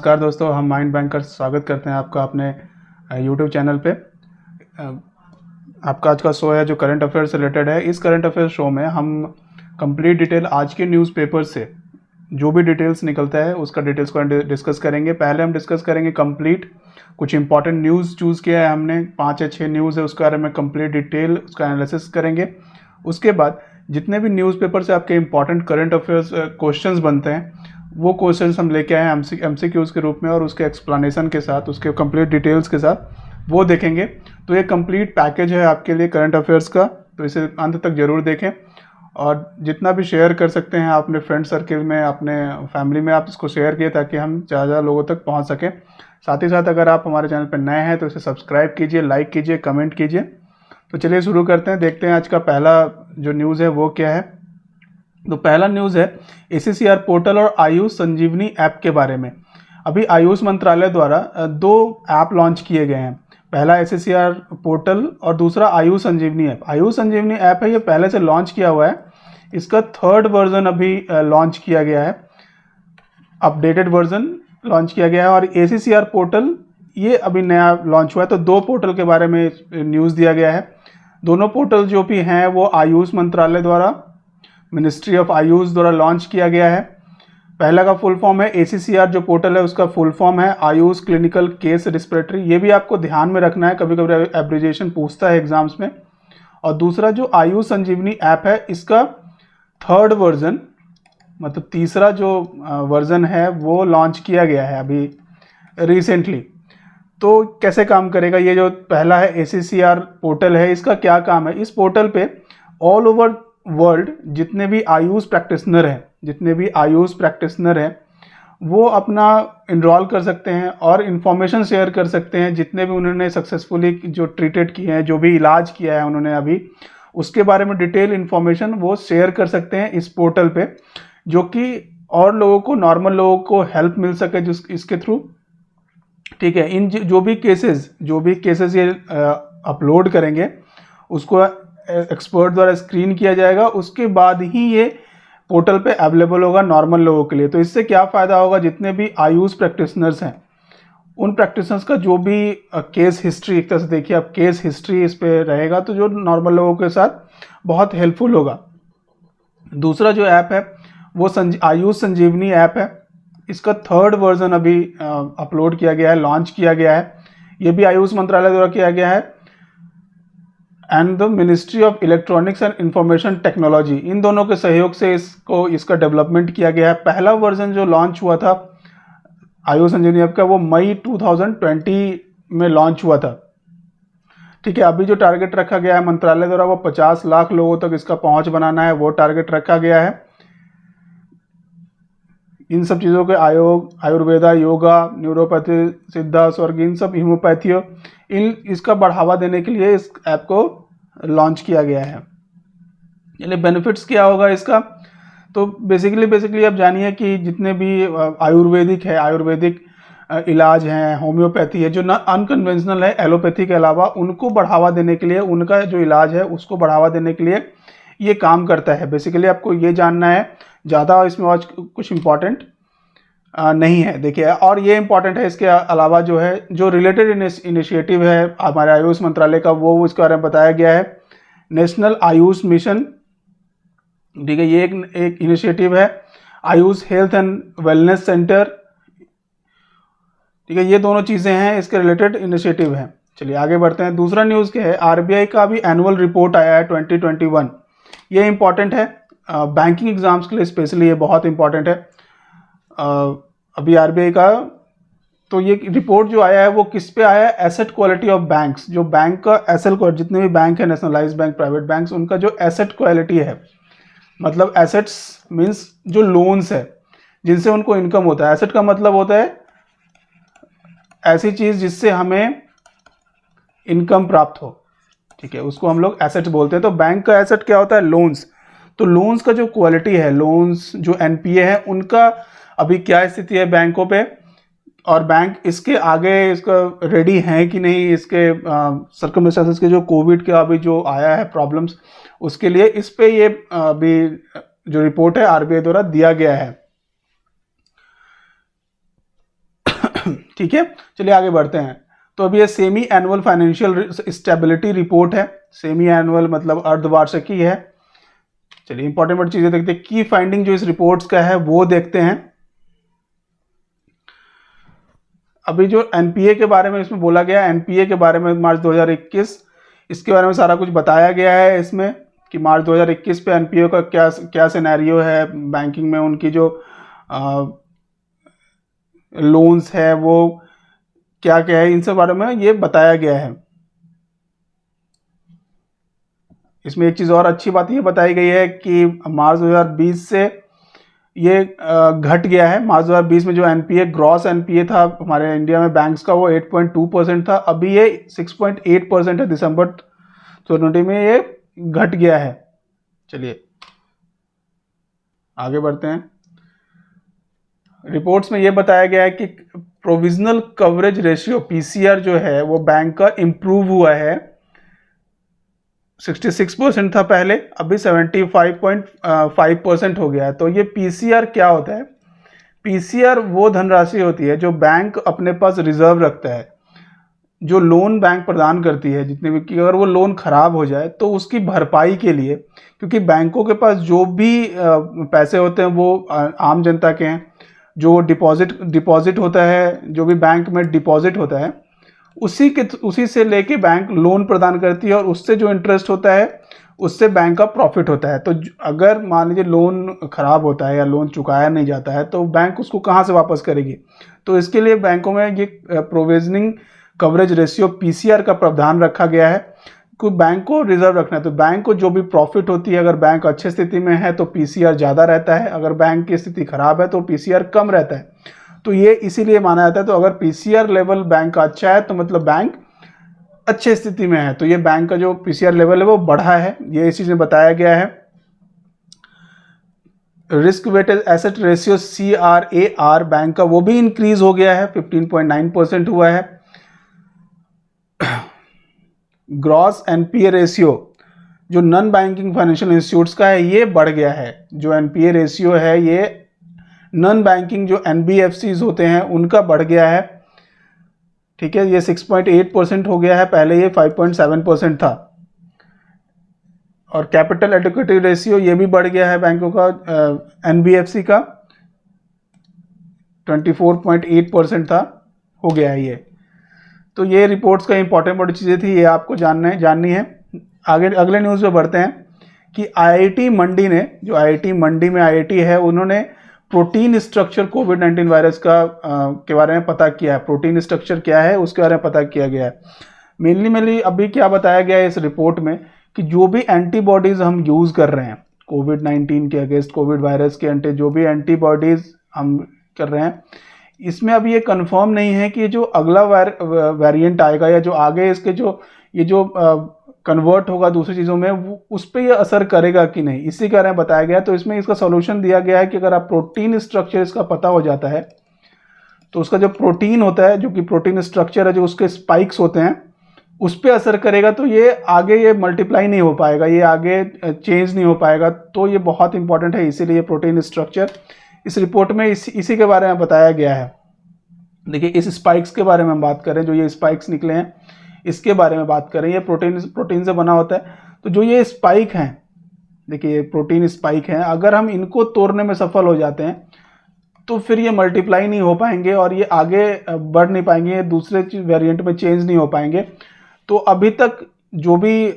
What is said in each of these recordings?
नमस्कार दोस्तों, हम माइंड बैंकर स्वागत करते हैं आपका अपने यूट्यूब चैनल पे। आपका आज का शो है जो करंट अफेयर से रिलेटेड है। इस करंट अफेयर शो में हम कंप्लीट डिटेल आज के न्यूज़पेपर से जो भी डिटेल्स निकलता है उसका डिटेल्स को डिस्कस करेंगे। पहले हम डिस्कस करेंगे कंप्लीट कुछ इंपॉर्टेंट न्यूज़ चूज़ किया है हमने, 5 या 6 न्यूज़ है, उसके बारे में कंप्लीट डिटेल उसका एनालिसिस करेंगे। उसके बाद जितने भी न्यूज़पेपर से आपके इंपॉर्टेंट करंट अफेयर्स क्वेश्चंस बनते हैं वो क्वेश्चंस हम लेके आए हैं एमसीक्यूज़ के रूप में, और उसके एक्सप्लेनेशन के साथ, उसके कंप्लीट डिटेल्स के साथ वो देखेंगे। तो ये कंप्लीट पैकेज है आपके लिए करंट अफेयर्स का, तो इसे अंत तक ज़रूर देखें और जितना भी शेयर कर सकते हैं आप अपने फ्रेंड सर्किल में, अपने फैमिली में आप इसको शेयर किए ताकि हम ज़्यादा लोगों तक पहुंच सकें। साथ ही साथ अगर आप हमारे चैनल पर नए हैं तो इसे सब्सक्राइब कीजिए, लाइक कीजिए, कमेंट कीजिए। तो चलिए शुरू करते हैं, देखते हैं आज का पहला जो न्यूज़ है वो क्या है। तो पहला न्यूज़ है ACCR पोर्टल और आयुष संजीवनी ऐप के बारे में। अभी आयुष मंत्रालय द्वारा 2 ऐप लॉन्च किए गए हैं। पहला ACCR पोर्टल और दूसरा आयुष संजीवनी ऐप। आयुष संजीवनी ऐप है, ये पहले से लॉन्च किया हुआ है, इसका 3rd वर्जन अभी लॉन्च किया गया है, अपडेटेड वर्जन लॉन्च किया गया है। और ACCR पोर्टल ये अभी नया लॉन्च हुआ है। तो 2 पोर्टल के बारे में न्यूज़ दिया गया है। दोनों पोर्टल जो भी हैं वो आयुष मंत्रालय द्वारा, मिनिस्ट्री ऑफ आयुष द्वारा लॉन्च किया गया है। पहला का फुल फॉर्म है ACCR जो पोर्टल है उसका फुल फॉर्म है आयुष क्लिनिकल केस रिस्पिरेटरी। ये भी आपको ध्यान में रखना है, कभी कभी एब्रिविएशन पूछता है एग्जाम्स में। और दूसरा जो आयुष संजीवनी ऐप है इसका 3rd वर्जन, मतलब तीसरा जो वर्जन है वो लॉन्च किया गया है अभी रिसेंटली। तो कैसे काम करेगा ये जो पहला है ACCR पोर्टल है, इसका क्या काम है। इस पोर्टल पे ऑल ओवर वर्ल्ड जितने भी आयुष प्रैक्टिशनर हैं वो अपना इनरोल कर सकते हैं और इन्फॉर्मेशन शेयर कर सकते हैं। जितने भी उन्होंने सक्सेसफुली जो ट्रीटेड किए हैं, जो भी इलाज किया है उन्होंने अभी, उसके बारे में डिटेल इन्फॉर्मेशन वो शेयर कर सकते हैं इस पोर्टल पे, जो कि और लोगों को, नॉर्मल लोगों को हेल्प मिल सके जो इसके थ्रू। ठीक है, इन जो भी केसेस ये अपलोड करेंगे उसको एक्सपर्ट द्वारा स्क्रीन किया जाएगा, उसके बाद ही ये पोर्टल पे अवेलेबल होगा नॉर्मल लोगों के लिए। तो इससे क्या फ़ायदा होगा, जितने भी आयुष प्रैक्टिशनर्स हैं उन प्रैक्टिशनर्स का जो भी केस हिस्ट्री, एक तरह से देखिए आप, केस हिस्ट्री इस पे रहेगा तो जो नॉर्मल लोगों के साथ बहुत हेल्पफुल होगा। दूसरा जो ऐप है वो आयुष संजीवनी ऐप है। इसका 3rd वर्जन अभी अपलोड किया गया है, लॉन्च किया गया है। ये भी आयुष मंत्रालय द्वारा किया गया है and the ministry of electronics and information technology, इन दोनों के सहयोग से इसका डेवलपमेंट किया गया है। पहला वर्जन जो लॉन्च हुआ था आयुष संजीवनी ऐप का वो मई 2020 में लॉन्च हुआ था। ठीक है, अभी जो टारगेट रखा गया है मंत्रालय द्वारा वो 50 लाख लोगों तक इसका पहुंच बनाना है, वो टारगेट रखा गया है। इन सब चीज़ों के आयुर्वेदा, योगा, न्यूरोपैथी, सिद्धा, स्वर्ग, इन सब होम्योपैथी, इसका बढ़ावा देने के लिए इस ऐप को लॉन्च किया गया है। यानी बेनिफिट्स क्या होगा इसका, तो बेसिकली आप जानिए कि जितने भी आयुर्वेदिक इलाज हैं, होम्योपैथी है, जो ना अनकन्वेंशनल है एलोपैथी के अलावा, उनको बढ़ावा देने के लिए, उनका जो इलाज है उसको बढ़ावा देने के लिए ये काम करता है। बेसिकली आपको ये जानना है, ज़्यादा इसमें आज कुछ इम्पॉर्टेंट नहीं है। देखिए, और ये इम्पॉर्टेंट है, इसके अलावा जो है जो रिलेटेड इनिशिएटिव है हमारे आयुष मंत्रालय का वो इसके बारे में बताया गया है। नेशनल आयुष मिशन, ठीक है, ये एक इनिशिएटिव है। Ayush health and wellness centre, ठीक है, ये दोनों चीज़ें हैं, इसके रिलेटेड इनिशिएटिव हैं। चलिए आगे बढ़ते हैं। दूसरा न्यूज़ क्या है, RBI का भी एनुअल रिपोर्ट आया है 2021। ये इंपॉर्टेंट है बैंकिंग एग्जाम्स के लिए, स्पेशली ये बहुत इंपॉर्टेंट है। अभी RBI का तो ये रिपोर्ट जो आया है वो किस पे आया है, एसेट क्वालिटी ऑफ बैंक्स। जो बैंक का एसेट क्वालिटी, जितने भी बैंक है, नेशनलाइज्ड बैंक, प्राइवेट बैंक्स, उनका जो एसेट क्वालिटी है, मतलब एसेट्स मीन्स जो लोन्स है जिनसे उनको इनकम होता है। एसेट का मतलब होता है ऐसी चीज जिससे हमें इनकम प्राप्त हो, ठीक है, उसको हम लोग एसेट बोलते हैं। तो बैंक का एसेट क्या होता है, लोन्स। तो लोन्स का जो क्वालिटी है, लोन्स जो NPA है, उनका अभी क्या स्थिति है बैंकों पे, और बैंक इसके आगे इसका रेडी है कि नहीं, इसके सर्कमस्टेंसेस के जो कोविड का अभी जो आया है प्रॉब्लम्स, उसके लिए इस पे ये अभी जो रिपोर्ट है RBI द्वारा दिया गया है। ठीक है, चलिए आगे बढ़ते हैं। तो अभी ये semi annual financial stability report है। सेमी एनुअल मतलब अर्धवार्षिकी है। चलिए इंपॉर्टेंट चीजें देखते हैं। की फाइंडिंग जो इस रिपोर्ट्स का है वो देखते हैं। अभी जो एनपीए के बारे में इसमें बोला गया, एनपीए के बारे में मार्च 2021, इसके बारे में सारा कुछ बताया गया है इसमें कि मार्च 2021 पे एनपीए का क्या क्या सिनेरियो है, बैंकिंग में उनकी जो लोन्स है वो क्या क्या है, इन सब बारे में ये बताया गया है। इसमें एक चीज़ और अच्छी बात ये बताई गई है कि मार्च 2020 से ये घट गया है। मार्च 2020 में जो एनपीए ग्रॉस एनपीए था हमारे इंडिया में बैंक्स का, वो 8.2% था। अभी ये 6.8% है। दिसंबर 2020 में ये घट गया है। चलिए आगे बढ़ते हैं। रिपोर्ट्स में ये बताया गया है कि प्रोविजनल कवरेज रेशियो पीसीआर जो है वो बैंक का इंप्रूव हुआ है। 66% था पहले, अभी 75.5% हो गया है। तो ये पीसीआर क्या होता है? पीसीआर वो धनराशि होती है जो बैंक अपने पास रिजर्व रखता है, जो लोन बैंक प्रदान करती है जितने भी, कि अगर वो लोन खराब हो जाए तो उसकी भरपाई के लिए, क्योंकि बैंकों के पास जो भी पैसे होते हैं वो आम जनता के हैं। जो डिपॉजिट होता है, जो भी बैंक में डिपॉजिट होता है, उसी से लेके बैंक लोन प्रदान करती है और उससे जो इंटरेस्ट होता है उससे बैंक का प्रॉफिट होता है। तो अगर मान लीजिए लोन खराब होता है या लोन चुकाया नहीं जाता है तो बैंक उसको कहाँ से वापस करेगी? तो इसके लिए बैंकों में ये प्रोविजनिंग कवरेज रेशियो पीसीआर का प्रावधान रखा गया है कि बैंक को रिजर्व रखना है। तो बैंक को जो भी प्रॉफिट होती है, अगर बैंक अच्छे स्थिति में है तो पीसीआर ज़्यादा रहता है, अगर बैंक की स्थिति खराब है तो पीसीआर कम रहता है। तो ये इसीलिए माना जाता है। तो अगर पीसीआर लेवल बैंक का अच्छा है तो मतलब बैंक अच्छे स्थिति में है, तो ये बैंक का जो पीसीआर लेवल है वो बढ़ा है, ये इस चीज में बताया गया है। Risk weighted asset ratio CRAR bank का वो भी इंक्रीज हो गया है, 15.9% हुआ है। ग्रॉस एनपीए रेशियो जो नॉन बैंकिंग फाइनेंशियल इंस्टीट्यूट्स का है ये बढ़ गया है। जो एनपीए रेशियो है ये नॉन बैंकिंग जो एनबीएफसीज होते हैं उनका बढ़ गया है। ठीक है, ये 6.8% हो गया है, पहले ये 5.7% था। और कैपिटल एडिक्विटी रेशियो ये भी बढ़ गया है बैंकों का, एनबीएफसी का 24.8% था, हो गया है ये। तो ये रिपोर्ट्स का इंपॉर्टेंट चीज़ें थी, ये आपको जाननी है। आगे अगले न्यूज़ पे बढ़ते हैं कि आईआईटी मंडी ने, जो आईआईटी मंडी में आईआईटी है, उन्होंने प्रोटीन स्ट्रक्चर कोविड-19 वायरस का के बारे में पता किया है। प्रोटीन स्ट्रक्चर क्या है उसके बारे में पता किया गया है। मेनली अभी क्या बताया गया है इस रिपोर्ट में कि जो भी एंटीबॉडीज हम यूज़ कर रहे हैं कोविड-19 के अगेंस्ट, कोविड वायरस के जो भी एंटीबॉडीज हम कर रहे हैं, इसमें अभी ये कंफर्म नहीं है कि जो अगला वेरिएंट आएगा या जो आगे इसके जो कन्वर्ट होगा दूसरी चीज़ों में, उस पर यह असर करेगा कि नहीं, इसी के बारे में बताया गया। तो इसमें इसका सॉल्यूशन दिया गया है कि अगर आप प्रोटीन स्ट्रक्चर इसका पता हो जाता है तो उसका जो प्रोटीन होता है, जो कि प्रोटीन स्ट्रक्चर है, जो उसके स्पाइक्स होते हैं, उस पर असर करेगा। तो ये आगे ये मल्टीप्लाई नहीं हो पाएगा, ये आगे चेंज नहीं हो पाएगा। तो ये बहुत इंपॉर्टेंट है, इसीलिए प्रोटीन स्ट्रक्चर इस रिपोर्ट में इसी के बारे में बताया गया है। देखिए इस स्पाइक्स के बारे में हम बात करें, जो ये स्पाइक्स निकले हैं इसके बारे में बात करें। ये प्रोटीन से बना होता है। तो जो ये स्पाइक हैं, देखिए ये प्रोटीन स्पाइक हैं, अगर हम इनको तोड़ने में सफल हो जाते हैं तो फिर ये मल्टीप्लाई नहीं हो पाएंगे और ये आगे बढ़ नहीं पाएंगे, ये दूसरे वेरिएंट में चेंज नहीं हो पाएंगे। तो अभी तक जो भी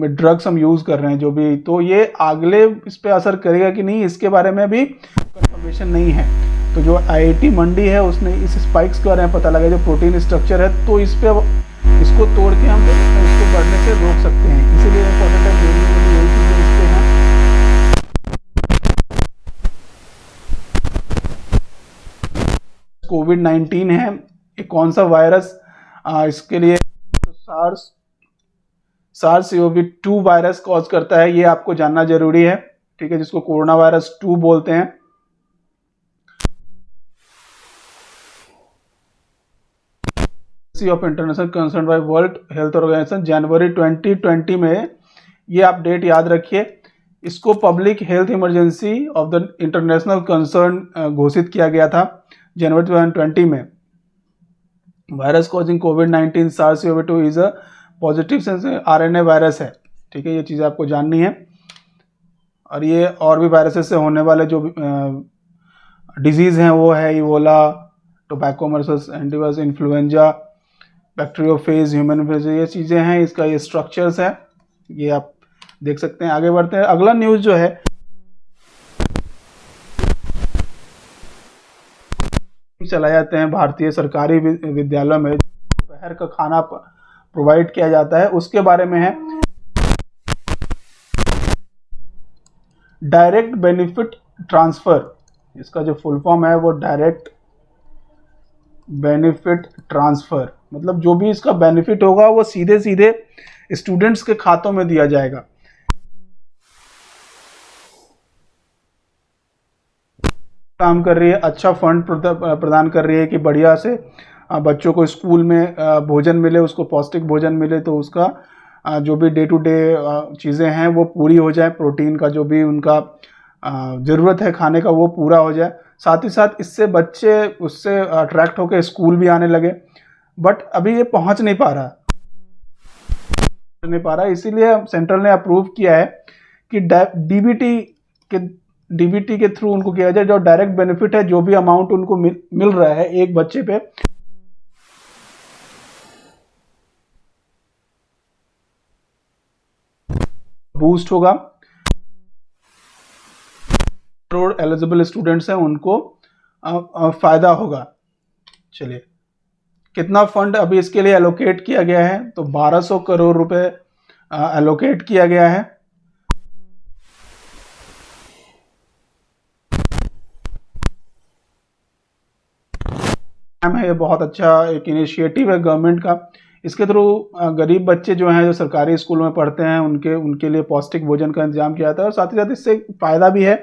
ड्रग्स हम यूज़ कर रहे हैं, जो भी, तो ये अगले इस पर असर करेगा कि नहीं, इसके बारे में भी कंफर्मेशन नहीं है। तो जो आईआईटी मंडी है उसने इस स्पाइक्स के बारे में पता लगा, जो प्रोटीन स्ट्रक्चर है, तो इसको तोड़ के हम इसको बढ़ने से रोक सकते हैं। इसीलिए इम्पोर्टेंट है, यही चीज़ें इस पे हैं। कोविड-19 है, ये कौन सा वायरस, इसके लिए SARS-CoV-2 वायरस कॉज करता है, ये आपको जानना जरूरी है। ठीक है, जिसको कोरोना वायरस 2 बोलते हैं। Of international concern by World Health Organisation जनवरी 2020 में, ये आप डेट याद रखिए, इसको public health emergency of the international concern घोषित किया गया था जनवरी 2020 में। वायरस कॉजिंग कोविड-19 SARS-CoV-2 is a positive sense RNA virus है। ठीक है, ये चीज़ें आपको जाननी है। और ये और भी वायरसेस से होने वाले जो डिजीज़ हैं वो है इबोला, टोबैको मर्सस, antivirus, influenza, bacteriophage, human phage, ये चीज़ें हैं। इसका ये स्ट्रक्चर्स है, ये आप देख सकते हैं। आगे बढ़ते हैं। अगला न्यूज़ जो है, चलाए जाते हैं भारतीय सरकारी विद्यालयों में, दोपहर का खाना प्रोवाइड किया जाता है, उसके बारे में है। डायरेक्ट बेनिफिट ट्रांसफर, इसका जो फुल फॉर्म है वो डायरेक्ट बेनिफिट ट्रांसफर, मतलब जो भी इसका बेनिफिट होगा वो सीधे सीधे स्टूडेंट्स के खातों में दिया जाएगा। काम कर रही है, अच्छा फंड प्रदान कर रही है कि बढ़िया से बच्चों को स्कूल में भोजन मिले, उसको पौष्टिक भोजन मिले, तो उसका जो भी डे टू डे चीज़ें हैं वो पूरी हो जाए, प्रोटीन का जो भी उनका ज़रूरत है खाने का वो पूरा हो जाए। साथ ही साथ इससे बच्चे उससे अट्रैक्ट होकर स्कूल भी आने लगे। बट अभी ये पहुंच नहीं पा रहा, इसीलिए सेंट्रल ने अप्रूव किया है कि डीबीटी के थ्रू उनको किया जाए। जो डायरेक्ट बेनिफिट है, जो भी अमाउंट उनको मिल रहा है एक बच्चे पे, बूस्ट होगा। करोड़ एलिजिबल स्टूडेंट्स हैं उनको फायदा होगा। चलिए, कितना फंड अभी इसके लिए एलोकेट किया गया है, तो 1200 करोड़ रुपए एलोकेट किया गया है। है, ये बहुत अच्छा एक इनिशिएटिव है गवर्नमेंट का। इसके थ्रू गरीब बच्चे जो हैं, जो सरकारी स्कूल में पढ़ते हैं, उनके लिए पौष्टिक भोजन का इंतजाम किया जाता है। और साथ ही साथ इससे फायदा भी है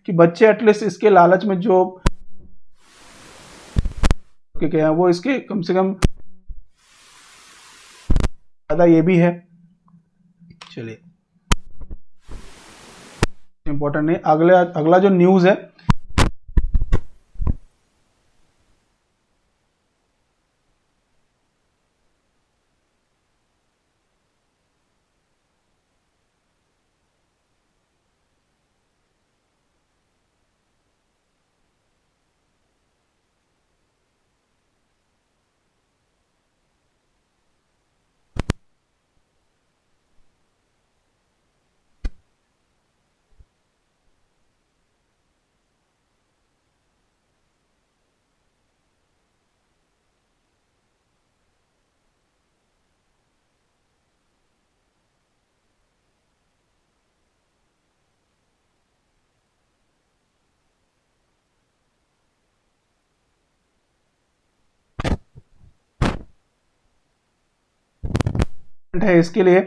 कि बच्चे एटलीस्ट इसके लालच में जो क्या है वो इसके कम से कम फायदा ये भी है। चलिए, इंपॉर्टेंट नहीं, अगला जो न्यूज़ है, है इसके लिए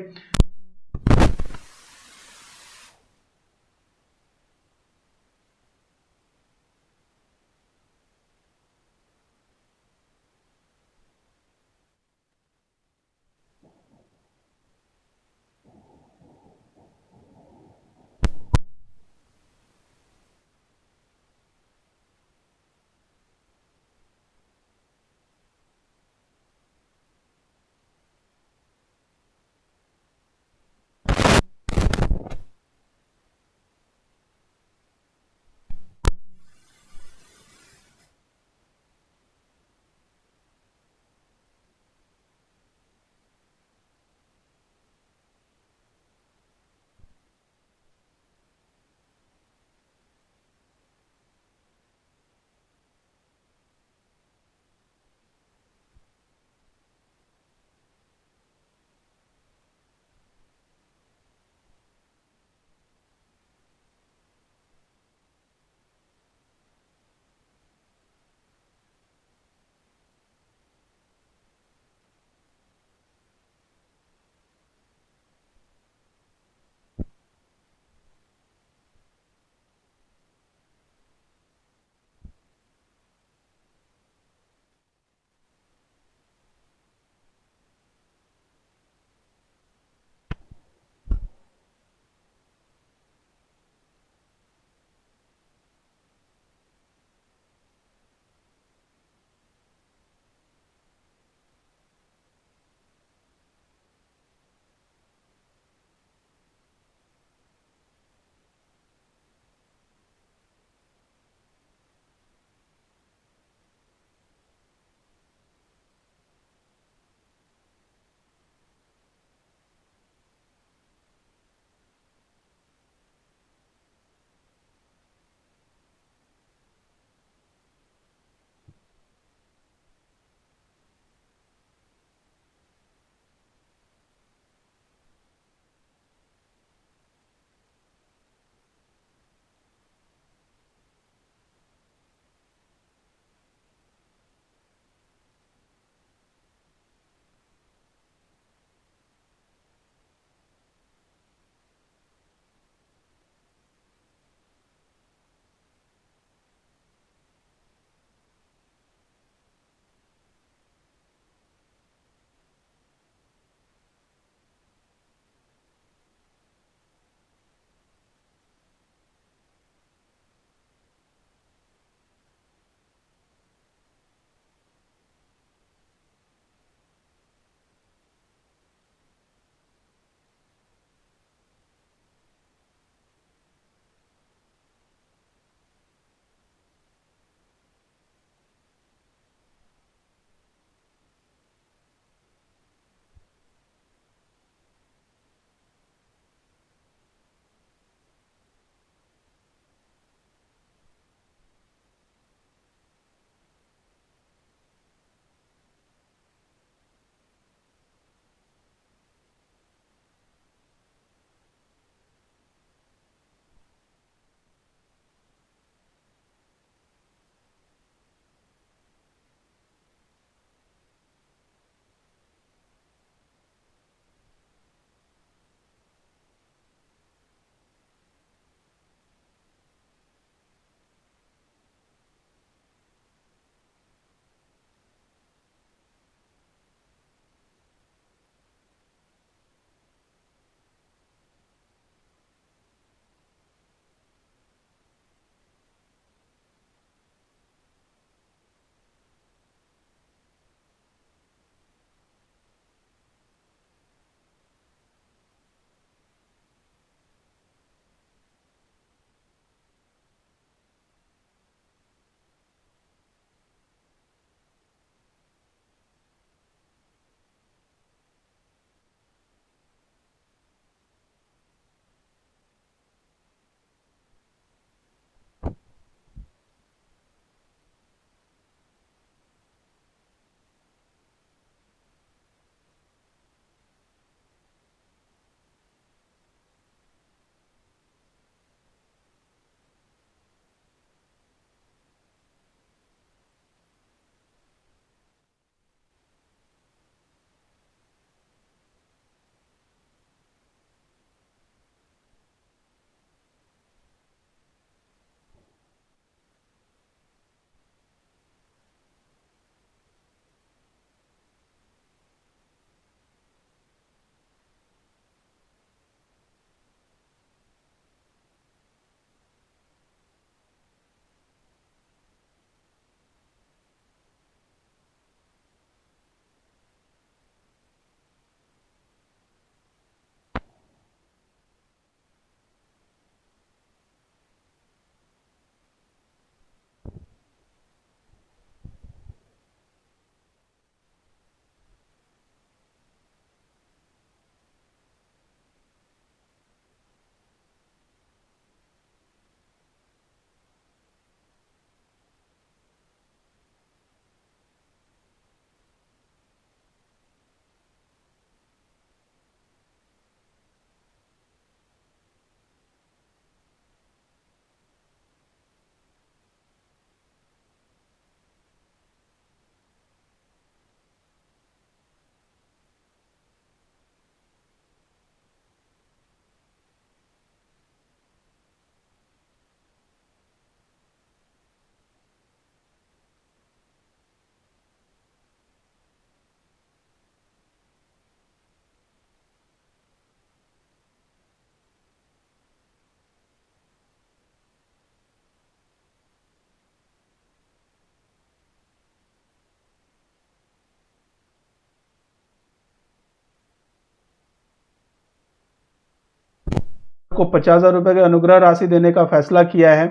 को 50,000 रुपये की अनुग्रह राशि देने का फैसला किया है।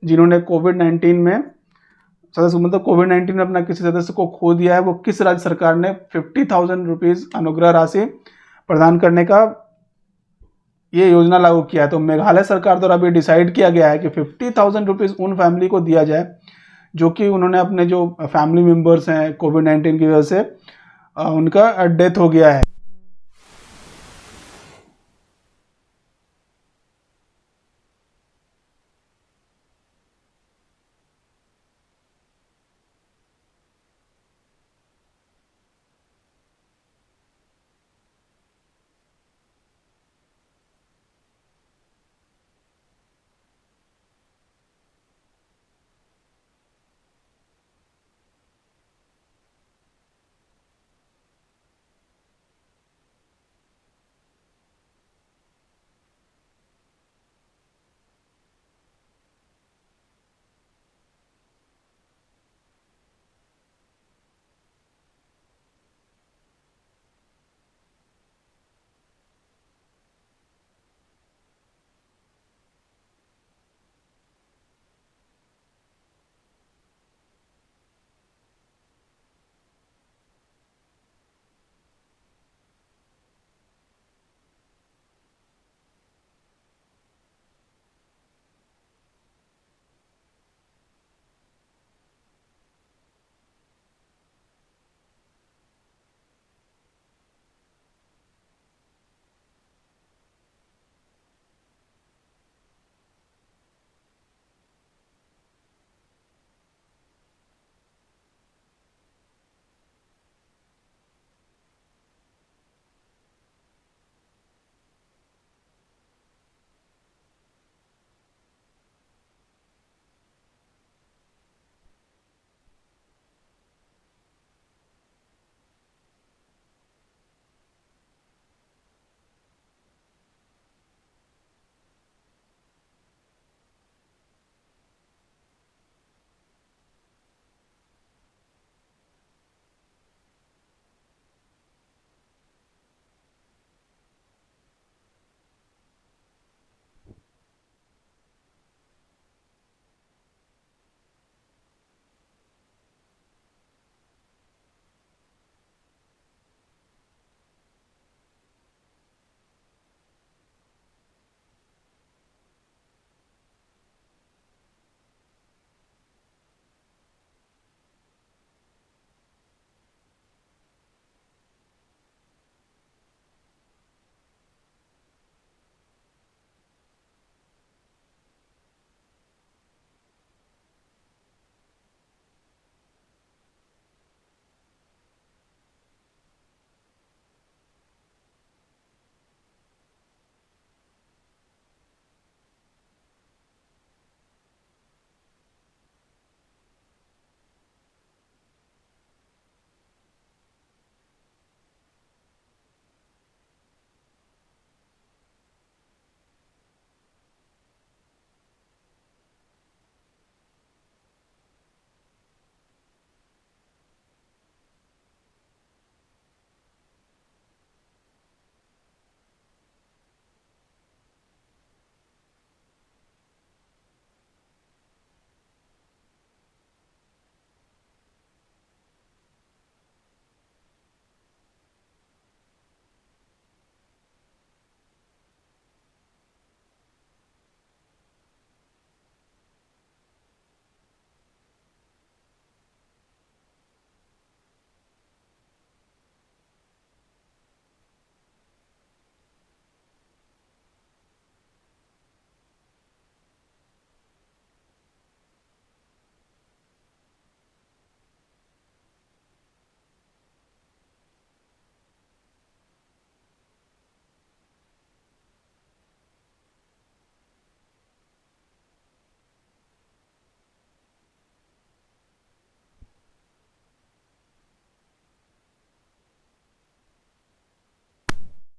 जिन्होंने कोविड-19 में कोविड-19 में अपना किसी सदस्य को खो दिया है, वो किस राज्य सरकार ने 50,000 रुपीज़ अनुग्रह राशि प्रदान करने का ये योजना लागू किया है। तो मेघालय सरकार द्वारा अभी डिसाइड किया गया है कि 50,000 रुपीज़ उन फैमिली को दिया जाए जो कि उन्होंने अपने जो फैमिली मेम्बर्स हैं कोविड-19 की वजह से उनका डेथ हो गया है।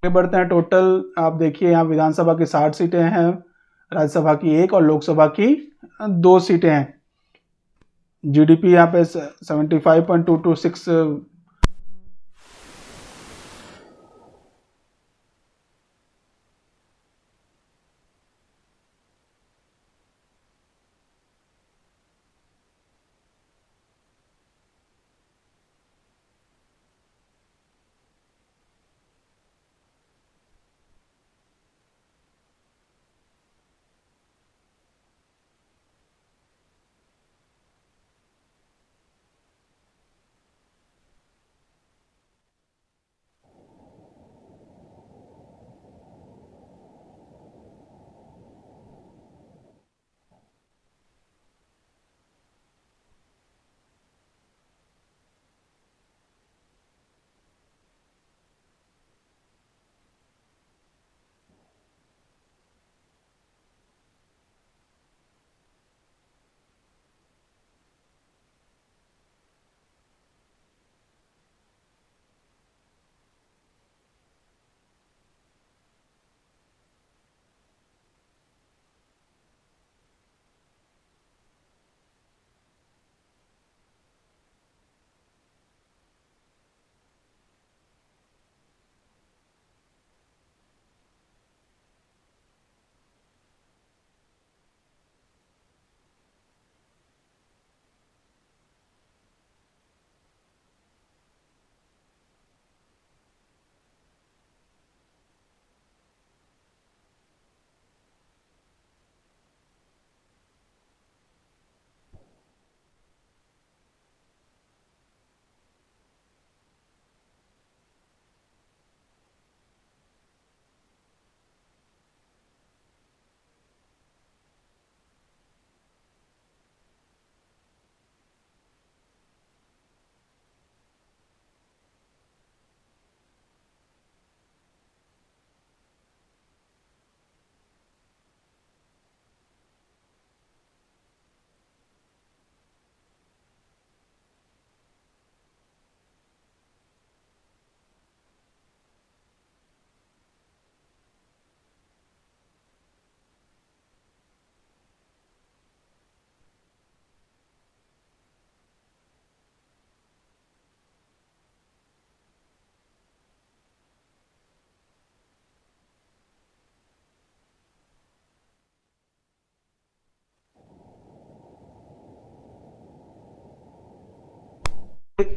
आगे बढ़ते हैं। टोटल आप देखिए यहाँ विधानसभा की 60 सीटें हैं, राज्यसभा की 1 और लोकसभा की 2 सीटें हैं। जीडीपी यहाँ पे 75.226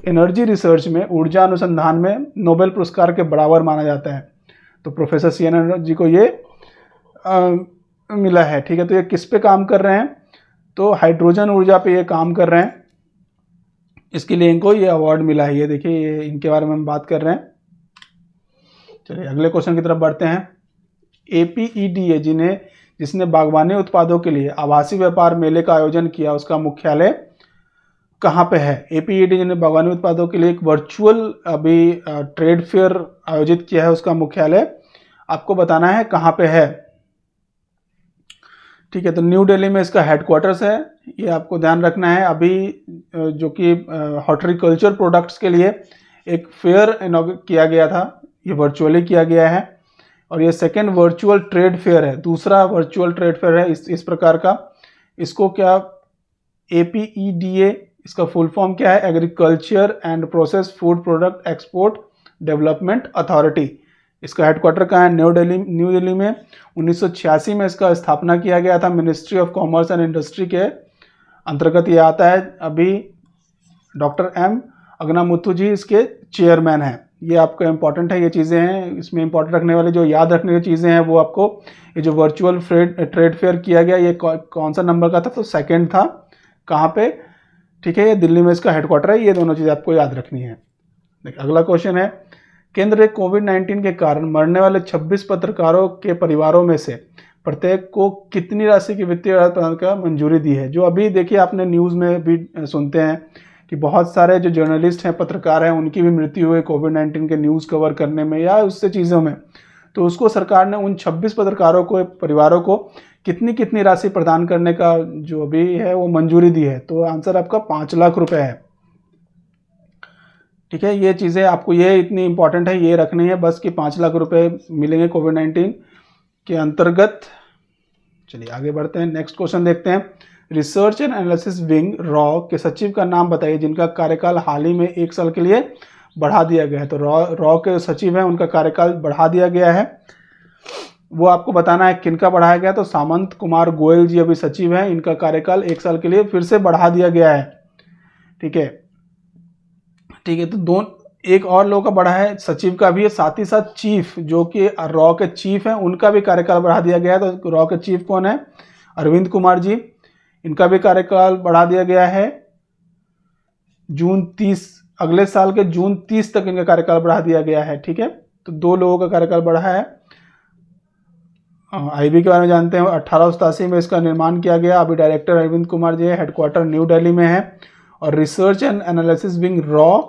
एनर्जी रिसर्च में, ऊर्जा अनुसंधान में नोबेल पुरस्कार के बराबर माना जाता है। तो प्रोफेसर सीएन रमन जी को ये मिला है। ठीक है, तो ये किस पे काम कर रहे हैं? तो हाइड्रोजन ऊर्जा पे ये काम कर रहे हैं, इसके लिए इनको ये अवार्ड मिला है। ये देखिए, ये इनके बारे में हम बात कर रहे हैं। चलिए अगले क्वेश्चन की तरफ बढ़ते हैं। APEDA जिसने बागवानी उत्पादों के लिए आभासी व्यापार मेले का आयोजन किया, उसका मुख्यालय कहाँ पे है? APEDA ने बागवानी उत्पादों के लिए एक वर्चुअल अभी ट्रेड फेयर आयोजित किया है, उसका मुख्यालय आपको बताना है कहाँ पे है। ठीक है, तो न्यू दिल्ली में इसका हेडक्वार्टर्स है, ये आपको ध्यान रखना है। अभी जो कि हॉर्टिकल्चर प्रोडक्ट्स के लिए एक फेयर किया गया था, ये वर्चुअली किया गया है, और ये सेकेंड वर्चुअल ट्रेड फेयर है, दूसरा वर्चुअल ट्रेड फेयर है इस प्रकार का। इसको क्या APEDA, इसका फुल फॉर्म क्या है? Agriculture and process food product export development authority. इसका हेडक्वार्टर कहाँ है? न्यू दिल्ली में। 1986 में इसका स्थापना किया गया था। Ministry of commerce and industry के अंतर्गत ये आता है। अभी डॉक्टर M अग्नामुथु जी इसके चेयरमैन हैं। ये आपको इम्पॉर्टेंट है, ये चीज़ें हैं इसमें इम्पॉर्टेंट रखने वाली, जो याद रखने की चीज़ें हैं वो आपको, ये जो वर्चुअल ट्रेड फेयर किया गया, ये कौन सा नंबर का था? तो सेकेंड था। कहाँ पे? ठीक है, ये दिल्ली में इसका हेडक्वार्टर है। ये दोनों चीज़ें आपको याद रखनी है। देखिए अगला क्वेश्चन है, केंद्र ने कोविड-19 के कारण मरने वाले 26 पत्रकारों के परिवारों में से प्रत्येक को कितनी राशि की वित्तीय राहत प्रदान का मंजूरी दी है? जो अभी देखिए आपने न्यूज़ में भी सुनते हैं कि बहुत सारे जो जर्नलिस्ट हैं, पत्रकार हैं, उनकी भी मृत्यु हुई कोविड-19 के न्यूज़ कवर करने में या उससे चीज़ों में। तो उसको सरकार ने उन 26 पत्रकारों को, परिवारों को कितनी राशि प्रदान करने का जो अभी है वो मंजूरी दी है? तो आंसर आपका 5 लाख रुपए है। ठीक है, ये चीज़ें आपको ये इतनी इंपॉर्टेंट है, ये रखनी है बस कि 5 लाख रुपए मिलेंगे कोविड-19 के अंतर्गत। चलिए आगे बढ़ते हैं, नेक्स्ट क्वेश्चन देखते हैं। Research and analysis wing raw के सचिव का नाम बताइए जिनका कार्यकाल हाल ही में 1 साल के लिए बढ़ा दिया गया है। तो रॉ के सचिव हैं, उनका कार्यकाल बढ़ा दिया गया है, वो आपको बताना है किनका बढ़ाया गया। तो सामंत कुमार गोयल जी अभी सचिव हैं, इनका कार्यकाल 1 साल के लिए फिर से बढ़ा दिया गया है। ठीक है, तो एक और लोगों का बढ़ा है, सचिव का भी है, साथ ही साथ चीफ जो कि रॉ के चीफ हैं, उनका भी कार्यकाल बढ़ा दिया गया है। तो रॉ के चीफ कौन है? अरविंद कुमार जी, इनका भी कार्यकाल बढ़ा दिया गया है। अगले साल के जून 30 तक इनका कार्यकाल बढ़ा दिया गया है। ठीक है, तो 2 लोगों का कार्यकाल बढ़ा है। IB के बारे में जानते हैं, 1887 में इसका निर्माण किया गया। अभी डायरेक्टर अरविंद कुमार जी है, हेडक्वार्टर न्यू दिल्ली में है। और research and analysis wing raw,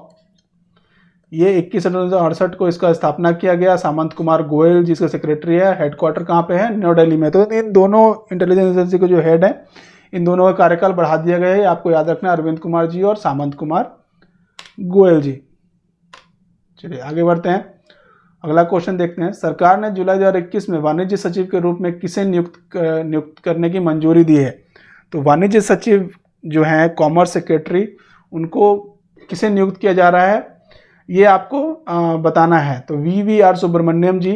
ये 21 सितंबर 1968 को इसका स्थापना किया गया। सामंत कुमार गोयल जिसका सेक्रेटरी है, हेडक्वार्टर कहाँ पे है? न्यू दिल्ली में। तो इन दोनों इंटेलिजेंस एजेंसी के जो हेड हैं, इन दोनों का कार्यकाल बढ़ा दिया गया है। आपको याद रखना है, अरविंद कुमार जी और सामंत कुमार गोयल जी। चलिए आगे बढ़ते हैं, अगला क्वेश्चन देखते हैं। सरकार ने जुलाई 2021 में वाणिज्य सचिव के रूप में किसे नियुक्त करने की मंजूरी दी है? तो वाणिज्य सचिव जो हैं, कॉमर्स सेक्रेटरी, उनको किसे नियुक्त किया जा रहा है ये आपको बताना है। तो VVR सुब्रमण्यम जी,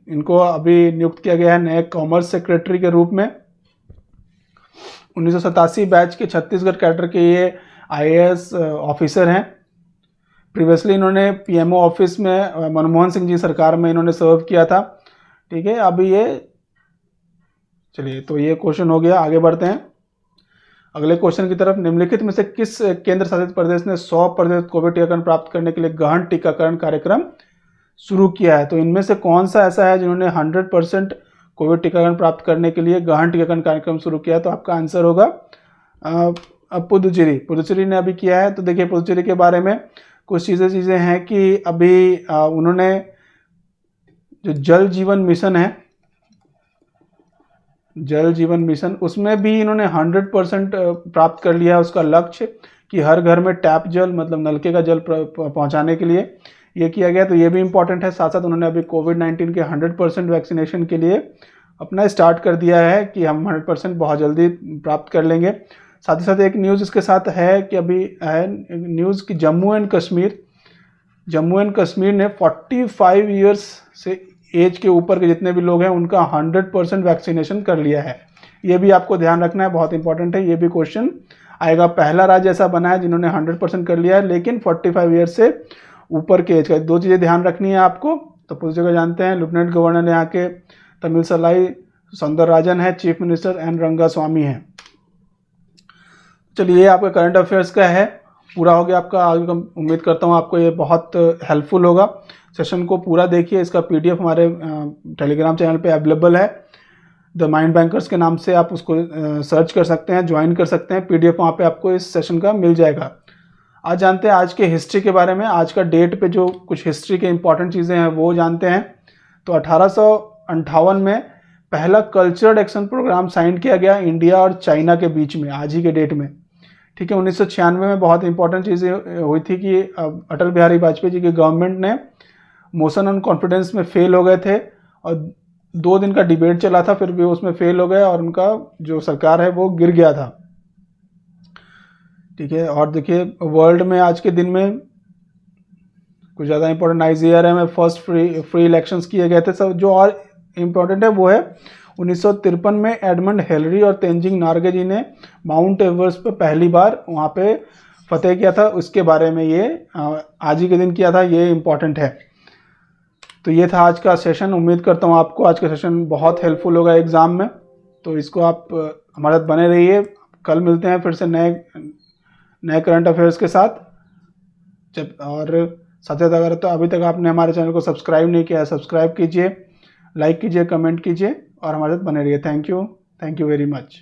इनको अभी नियुक्त किया गया है नए कॉमर्स सेक्रेटरी के रूप में। 1987 बैच के छत्तीसगढ़ कैडर के ये IAS ऑफिसर हैं। प्रीवियसली इन्होंने PMO ऑफिस में मनमोहन सिंह जी सरकार में इन्होंने सर्व किया था। ठीक है, अभी ये, चलिए तो ये क्वेश्चन हो गया। आगे बढ़ते हैं अगले क्वेश्चन की तरफ। निम्नलिखित में से किस केंद्र शासित प्रदेश ने 100% कोविड टीकाकरण प्राप्त करने के लिए गहन टीकाकरण कार्यक्रम शुरू किया है? तो इनमें से कौन सा ऐसा है जिन्होंने 100% कोविड टीकाकरण प्राप्त करने के लिए गहन टीकाकरण कार्यक्रम शुरू किया? तो आपका आंसर होगा पुदुचेरी ने अभी किया है। तो देखिए पुदुचेरी के बारे में कुछ चीज़ें हैं कि अभी उन्होंने जो जल जीवन मिशन, उसमें भी इन्होंने 100% प्राप्त कर लिया है उसका लक्ष्य कि हर घर में टैप जल, मतलब नलके का जल पहुंचाने के लिए ये किया गया। तो ये भी इंपॉर्टेंट है। साथ साथ उन्होंने अभी कोविड-19 के 100% वैक्सीनेशन के लिए अपना स्टार्ट कर दिया है कि हम 100% बहुत जल्दी प्राप्त कर लेंगे। साथ ही साथ एक न्यूज़ इसके साथ है कि अभी है न्यूज़ कि जम्मू एंड कश्मीर ने 45 ईयर्स से एज के ऊपर के जितने भी लोग हैं उनका 100% वैक्सीनेशन कर लिया है। ये भी आपको ध्यान रखना है, बहुत इंपॉर्टेंट है। ये भी क्वेश्चन आएगा। पहला राज्य ऐसा बना है जिन्होंने 100% कर लिया है, लेकिन 45 ईयर से ऊपर के एज का। दो चीज़ें ध्यान रखनी है आपको। तो पूरी जगह जानते हैं, लेफ्टिनेंट गवर्नर यहाँ के तमिलसलाई सौंदरराजन है, चीफ मिनिस्टर एन रंगास्वामी है। चलिए, ये आपका करंट अफेयर्स का है, पूरा हो गया आपका। आगे उम्मीद करता हूँ आपको ये बहुत हेल्पफुल होगा। सेशन को पूरा देखिए, इसका PDF हमारे टेलीग्राम चैनल पे अवेलेबल है। द माइंड बैंकर्स के नाम से आप उसको सर्च कर सकते हैं, ज्वाइन कर सकते हैं। PDF वहाँ पे आपको इस सेशन का मिल जाएगा। आज जानते हैं आज के हिस्ट्री के बारे में। आज का डेट पे जो कुछ हिस्ट्री के इंपॉर्टेंट चीज़ें हैं वो जानते हैं। तो 1858 में पहला कल्चरल एक्शन प्रोग्राम साइन किया गया इंडिया और चाइना के बीच में, आज ही के डेट में। ठीक है, 1996 में बहुत इंपॉर्टेंट चीज़ें हुई थी कि अटल बिहारी वाजपेयी जी की गवर्नमेंट ने मोशन ऑन कॉन्फिडेंस में फेल हो गए थे और 2 दिन का डिबेट चला था, फिर भी उसमें फेल हो गए और उनका जो सरकार है वो गिर गया था। ठीक है, और देखिए वर्ल्ड में आज के दिन में कुछ ज़्यादा इंपॉर्टेंट नाइजीरिया में फर्स्ट फ्री इलेक्शंस किए गए थे। सब जो और इम्पोर्टेंट है वो है 1953 में एडमंड हिलरी और तेंजिंग नार्गे जी ने माउंट एवरेस्ट पे पहली बार वहाँ पे फतेह किया था। उसके बारे में ये आज ही के दिन किया था, ये इम्पॉर्टेंट है। तो ये था आज का सेशन। उम्मीद करता हूँ आपको आज का सेशन बहुत हेल्पफुल होगा एग्ज़ाम में। तो इसको आप हमारे साथ बने रहिए। कल मिलते हैं फिर से नए करंट अफेयर्स के साथ। और साथ साथ अगर तो अभी तक आपने हमारे चैनल को सब्सक्राइब नहीं किया है, सब्सक्राइब कीजिए, लाइक कीजिए, कमेंट कीजिए और हमारे साथ बने रहिए। Thank you very much.